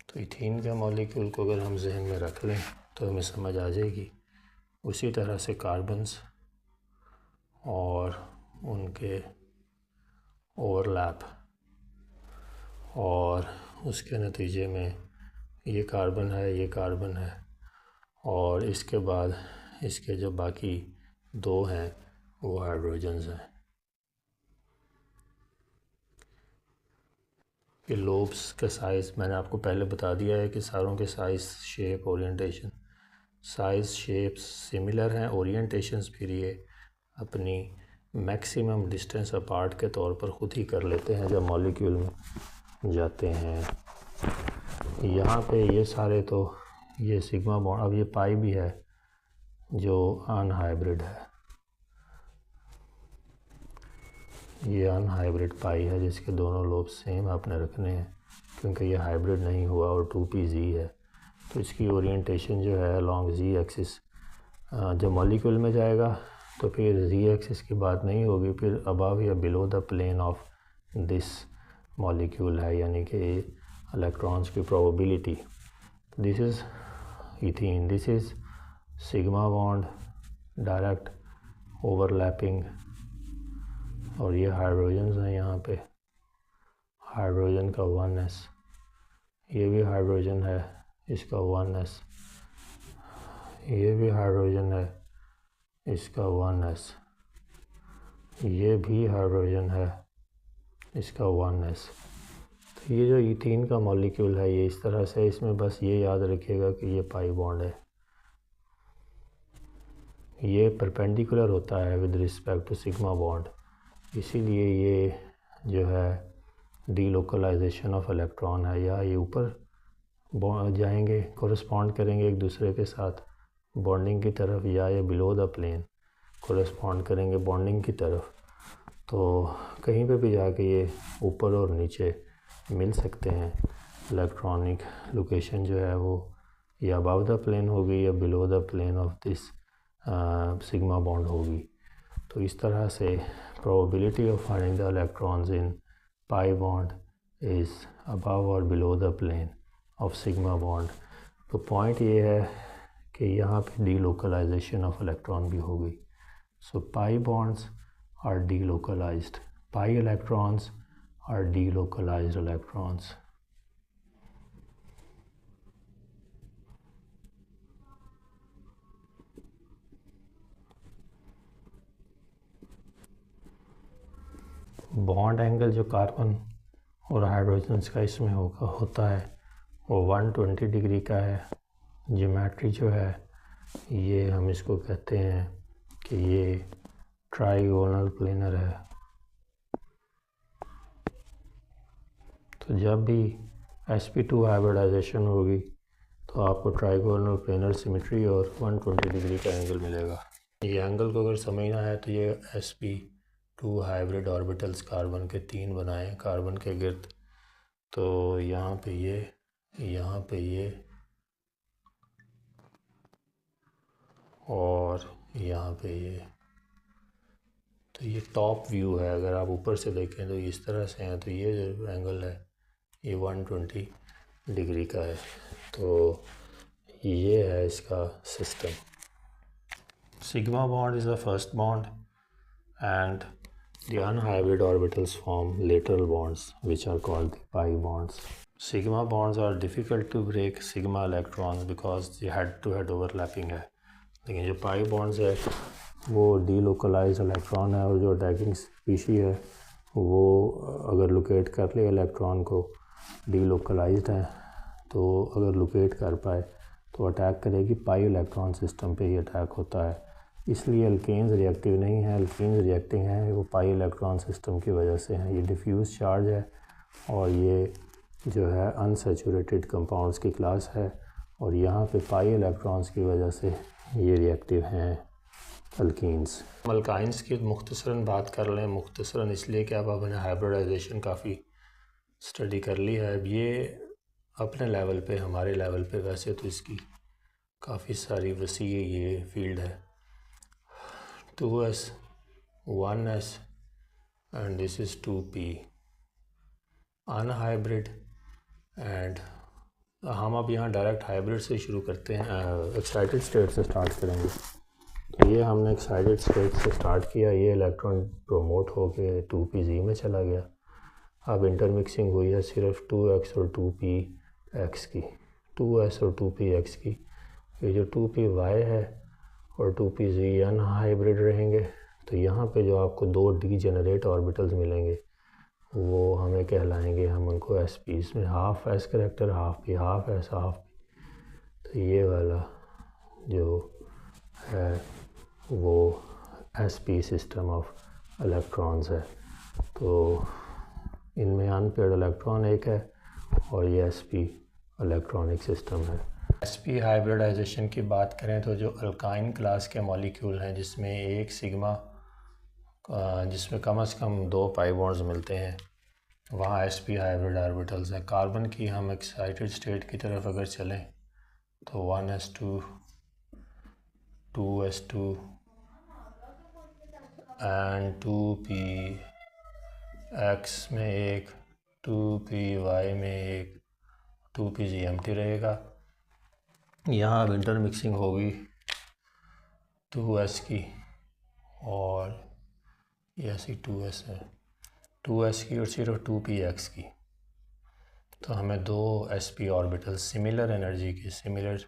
तो इथीन के मॉलिक्यूल को अगर हम जहन में रख लें तो हमें समझ आ जाएगी। उसी तरह से कार्बन्स और उनके ओवरलैप, और उसके नतीजे में ये कार्बन है, ये कार्बन है, और इसके बाद इसके जो बाकी दो हैं वो हाइड्रोजन्स हैं। ये लोब्स का साइज़ मैंने आपको पहले बता दिया है कि सारों के size, shape, orientation, size shapes similar हैं, ओरिएंटेशंस फिर ये अपनी मैक्सिमम डिस्टेंस अपार्ट के तौर पर ख़ुद ही कर लेते हैं जब मॉलिक्यूल में जाते हैं। यहाँ पे ये सारे तो ये सिग्मा बॉन्ड, अब ये पाई भी है जो अनहाइब्रिड है, ये अनहाइब्रिड पाई है जिसके दोनों लोब सेम आपने रखने हैं क्योंकि ये हाइब्रिड नहीं हुआ और 2pz है। तो इसकी ओरिएंटेशन जो है अलॉन्ग z एक्सिस, जब मॉलिक्यूल में जाएगा तो फिर z एक्सिस की बात नहीं होगी, फिर अबव या below the plane of this molecule है, यानी कि इलेक्ट्रॉन्स की probability. This is ethene, this is sigma bond direct overlapping, और ये हाइड्रोजन्स हैं, यहाँ पे हाइड्रोजन का 1s, ये भी हाइड्रोजन है, इसका 1s, ये भी हाइड्रोजन है, इसका 1s, ये भी हाइड्रोजन है, इसका 1s। तो ये जो इथीन का मॉलिक्यूल है ये इस तरह से, इसमें बस ये याद रखिएगा कि ये पाई बॉन्ड है, ये परपेंडिकुलर होता है with respect to sigma bond, इसीलिए ये जो है डीलोकलाइजेशन ऑफ इलेक्ट्रॉन है, या ये ऊपर जाएंगे, कोरस्पॉन्ड करेंगे एक दूसरे के साथ बॉन्डिंग की तरफ, या ये बिलो द प्लेन कोरस्पॉन्ड करेंगे बॉन्डिंग की तरफ। तो कहीं पे भी जाके ये ऊपर और नीचे मिल सकते हैं। इलेक्ट्रॉनिक लोकेशन जो है वो या अबव द प्लेन होगी या below the plane of this sigma bond होगी। तो इस तरह से probability of finding the electrons in pi bond is above or below the plane of sigma bond। तो पॉइंट ये है कि यहाँ पे delocalization of electron भी होगी। So pi bonds are delocalized, pi electrons are delocalized electrons। Bond angle जो carbon और हाइड्रोजन्स का इसमें होता है वो 120 डिग्री का है। ज्योमेट्री जो है ये हम इसको कहते हैं कि ये ट्राइगोनल प्लेनर है। तो जब भी sp2 हाइब्रिडाइजेशन होगी तो आपको ट्राइगोनल प्लेनर सिमेट्री और 120 डिग्री का एंगल मिलेगा। ये एंगल को अगर समझना है तो ये sp2 हाइब्रिड ऑर्बिटल्स कार्बन के 3 बनाएं कार्बन के गिर्द। तो यहाँ पे ये, यहाँ पे ये और यहाँ पे ये। तो ये टॉप व्यू है, अगर आप ऊपर से देखें तो इस तरह से हैं। तो ये जो एंगल है ये 120 डिग्री का है। तो ये है इसका system. Sigma bond is the first bond and the unhybrid orbitals form lateral bonds which are called the pi bonds. Sigma bonds are difficult to break sigma electrons because the head-to-head overlapping है, लेकिन जो pi bonds है वो delocalized electron है और जो attacking species है वो अगर locate कर ले electron को delocalized है तो अगर locate कर पाए तो अटैक करेगी pi electron system पे ही अटैक होता है। इसलिए अल्केन्स रिएक्टिव नहीं है। अल्केन्स रिएक्टिव हैं वो पाई इलेक्ट्रॉन सिस्टम की वजह से हैं। ये डिफ्यूज़ चार्ज है और ये जो है अनसैचुरेटेड कंपाउंड्स की क्लास है, और यहाँ पे पाई इलेक्ट्रॉन्स की वजह से ये रिएक्टिव हैं अल्कीन्स। अल्काइंस की मुख्तसरन बात कर लें, मुख्तसरन इसलिए कि अब हमने हाइब्रिडाइजेशन काफ़ी स्टडी कर ली है। अब ये अपने लेवल पे, हमारे लेवल पे वैसे तो इसकी काफ़ी सारी वसी ये फील्ड है। 2s 1s and this is 2p unhybrid. And हम अब यहाँ डायरेक्ट हाइब्रिड से शुरू करते हैं, एक्साइटेड स्टेट से स्टार्ट करेंगे। तो ये हमने एक्साइटेड स्टेट से स्टार्ट किया, ये इलेक्ट्रॉन प्रोमोट होके 2pz में चला गया। अब इंटरमिक्सिंग हुई है सिर्फ 2x और 2px की, 2s और 2px की। ये जो 2py है और 2pz अनहाइब्रिड रहेंगे। तो यहाँ पे जो आपको दो डीजेनरेट ऑर्बिटल्स मिलेंगे वो हमें कहलाएंगे, हम उनको sps में half s character, half p, half s, half p। तो ये वाला जो है वो sp सिस्टम ऑफ इलेक्ट्रॉन्स है। तो इनमें अनपेयर्ड इलेक्ट्रॉन एक है और ये sp इलेक्ट्रॉनिक सिस्टम है। sp हाइब्रिडाइजेशन की बात करें तो जो अल्काइन क्लास के मॉलिक्यूल हैं जिसमें एक सिग्मा, जिसमें कम से कम 2 पाई बॉन्ड्स मिलते हैं, वहाँ sp हाइब्रिड ऑर्बिटल्स हैं। कार्बन की हम एक्साइटेड स्टेट की तरफ अगर चलें तो 1s2 2s2 एंड 2px में एक, 2py में एक, 2pz एम्प्टी रहेगा। यहाँ अब इंटरमिक्सिंग होगी 2s की और ये ऐसी 2s है, 2s की और सिर्फ 2px की। तो हमें दो sp ऑर्बिटल सिमिलर एनर्जी के, सिमिलर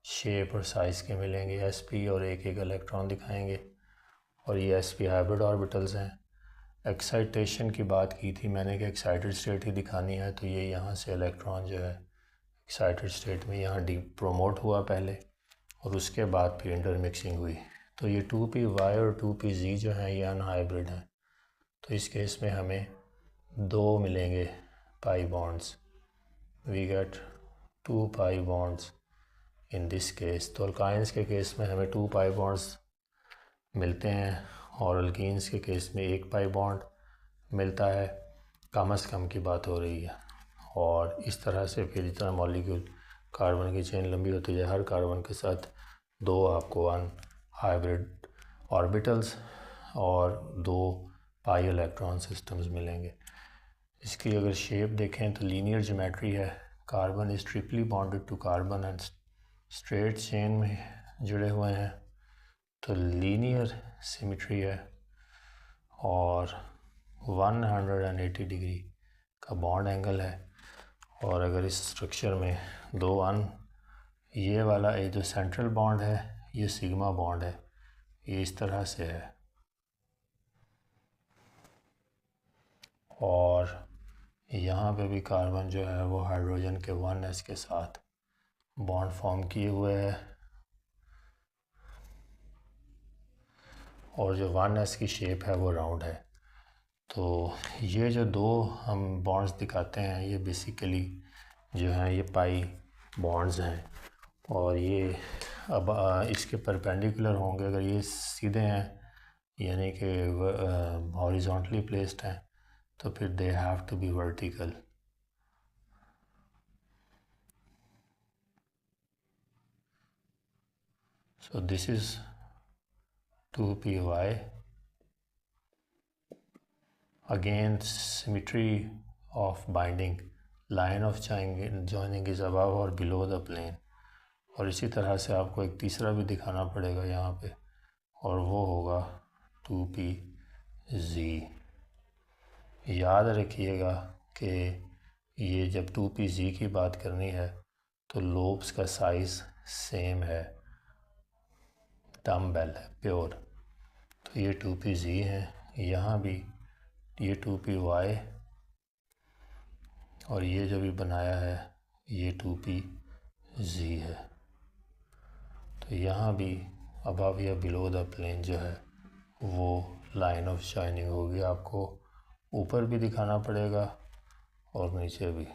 शेप और साइज़ के मिलेंगे। sp और एक एक इलेक्ट्रॉन दिखाएंगे और ये sp हाइब्रिड ऑर्बिटल्स हैं। एक्साइटेशन की बात की थी मैंने कि एक्साइटेड स्टेट ही दिखानी है, तो ये यहाँ से इलेक्ट्रॉन जो है एक्साइटेड स्टेट में यहाँ डी प्रोमोट हुआ पहले और उसके बाद फिर इंटरमिक्सिंग हुई। तो ये 2py और 2pz जो हैं ये अनहाइब्रिड हैं। तो इस केस में हमें दो मिलेंगे pi bonds, we get 2 pi bonds in this case. तो अल्काइंस के केस में हमें 2 पाई बॉन्ड्स मिलते हैं और अल्कीन्स के केस में 1 पाई बॉन्ड मिलता है। कम से कम की बात हो रही है। और इस तरह से फिर जितना मॉलिक्यूल कार्बन की चेन लंबी होती है, हर कार्बन के साथ दो आपको अनहाइब्रिड ऑर्बिटल्स और दो पाई इलेक्ट्रॉन सिस्टम्स मिलेंगे। इसकी अगर शेप देखें तो लीनियर ज्योमेट्री है। Carbon is triply bonded to carbon and straight chain में जुड़े हुए हैं, तो लीनियर सिमेट्री है और 180 डिग्री का बॉन्ड एंगल है। और अगर इस स्ट्रक्चर में दो ये वाला ये जो सेंट्रल बॉन्ड है ये सिग्मा बॉन्ड है, ये इस तरह से है। और यहाँ पे भी कार्बन जो है वो हाइड्रोजन के 1s के साथ बॉन्ड फॉर्म किए हुए है और जो 1s की शेप है वो राउंड है। तो ये जो दो हम बॉन्ड्स दिखाते हैं ये बेसिकली जो हैं ये पाई बॉन्ड्स हैं और ये अब इसके परपेंडिकुलर होंगे। अगर ये सीधे हैं यानी कि हॉरिजॉन्टली प्लेस्ड हैं तो फिर they have to be vertical. So this is 2py. Again, symmetry of binding, line of joining is above or below the plane। और इसी तरह से आपको एक तीसरा भी दिखाना पड़ेगा यहाँ पे और वो होगा 2pz। याद रखिएगा कि ये जब 2pz की बात करनी है तो लोब्स का साइज़ सेम है, डम्बेल है, प्योर। तो ये 2pz है, यहाँ भी ये 2py और ये जो भी बनाया है ये 2pz है। तो यहाँ भी अबव या बिलो द प्लेन जो है वो लाइन ऑफ शाइनिंग होगी, आपको ऊपर भी दिखाना पड़ेगा और नीचे भी।